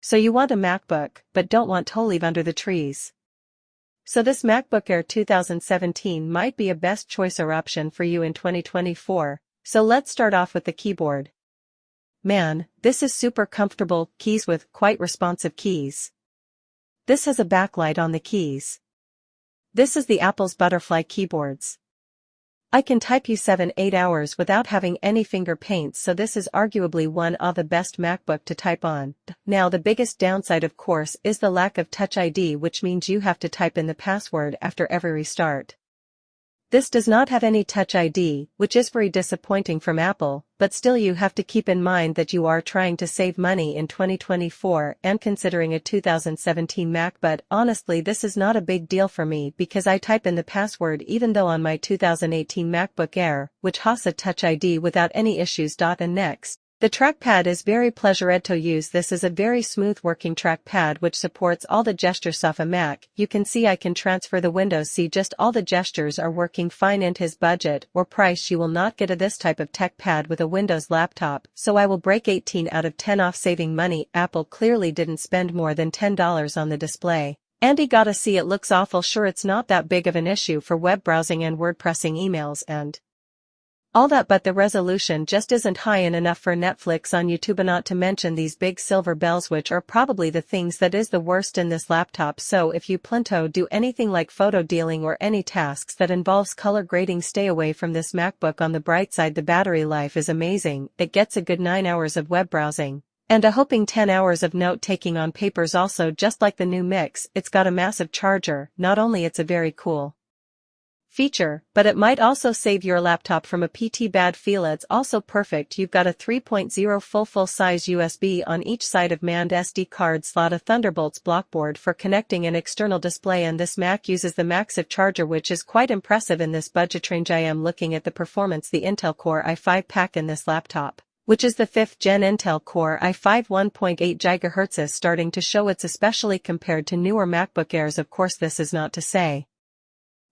So you want a MacBook, but don't want to live under the trees. So this MacBook Air 2017 might be a best choice or option for you in 2024, so let's start off with the keyboard. Man, this is super comfortable, keys with quite responsive keys. This has a backlight on the keys. This is the Apple's butterfly keyboards. I can type you 7-8 hours without having any finger paints, so this is arguably one of the best MacBook to type on. Now the biggest downside of course is the lack of Touch ID, which means you have to type in the password after every restart. This does not have any Touch ID, which is very disappointing from Apple, but still you have to keep in mind that you are trying to save money in 2024 and considering a 2017 Mac, but honestly this is not a big deal for me because I type in the password even though on my 2018 MacBook Air, which has a Touch ID without any issues. And next. The trackpad is very pleasure to use. This is a very smooth working trackpad which supports all the gestures of a Mac. You can see I can transfer the windows, see just all the gestures are working fine, and his budget or price you will not get this type of tech pad with a Windows laptop, so I will break 18 out of 10 off saving money. Apple clearly didn't spend more than $10 on the display. And you gotta see it looks awful. Sure, it's not that big of an issue for web browsing and word pressing emails and all that, but the resolution just isn't high enough for Netflix on YouTube, not to mention these big silver bells, which are probably the things that is the worst in this laptop. So if you plan to do anything like photo dealing or any tasks that involves color grading, stay away from this MacBook. On the bright side, the battery life is amazing. It gets a good 9 hours of web browsing and a hoping 10 hours of note-taking on papers. Also, just like the new Mix, it's got a massive charger. Not only it's a very cool feature, but it might also save your laptop from a PT bad feel. It's also perfect. You've got a 3.0 full-size USB on each side of manned SD card slot, a Thunderbolt's blockboard for connecting an external display, and this Mac uses the MagSafe charger, which is quite impressive in this budget range. I am looking at the performance. The Intel Core i5 pack in this laptop, which is the 5th gen Intel Core i5 1.8 GHz, is starting to show its, especially compared to newer MacBook Airs. Of course, this is not to say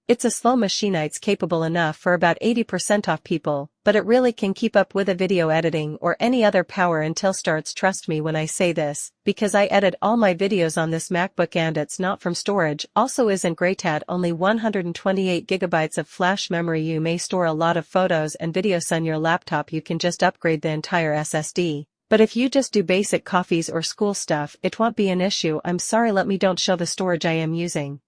it's a slow machine. It's capable enough for about 80% of people, but it really can keep up with a video editing or any other power until starts. Trust me when I say this, because I edit all my videos on this MacBook and it's not from storage. Also isn't great at only 128 GB of flash memory. You may store a lot of photos and videos on your laptop. You can just upgrade the entire SSD. But if you just do basic coffees or school stuff, it won't be an issue. I'm sorry, let me don't show the storage I am using.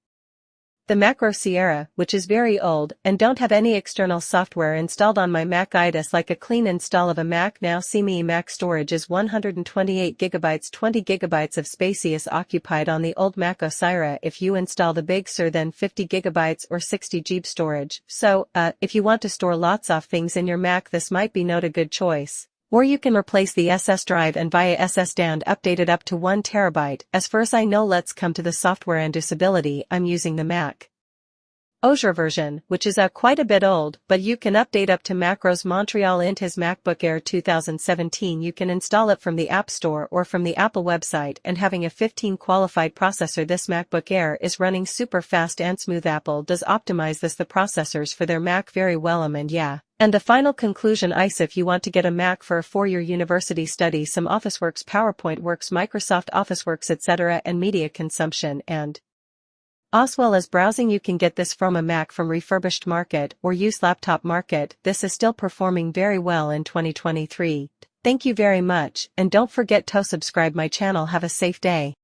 The Macro Sierra, which is very old and don't have any external software installed on my Mac. It's like a clean install of a Mac. Now see me, Mac storage is 128 GB, 20 GB of space is occupied on the old Mac Sierra. If you install the Big Sur, then 50 GB or 60 GB storage. So, if you want to store lots of things in your Mac, this might be not a good choice. Or you can replace the SS drive and via SSD and update it up to 1 TB. As far as I know, let's come to the software and usability. I'm using the Mac OS version, which is quite a bit old, but you can update up to Macros Montreal. In his MacBook Air 2017 you can install it from the App Store or from the Apple website, and having a 15 qualified processor, this MacBook Air is running super fast and smooth. Apple does optimize the processors for their Mac very well. And the final conclusion is, if you want to get a Mac for a 4-year university study, some Office works, PowerPoint works, Microsoft Office works, etc., and media consumption and as well as browsing, you can get this from a Mac from refurbished market or used laptop market. This is still performing very well in 2023. Thank you very much, and don't forget to subscribe my channel. Have a safe day.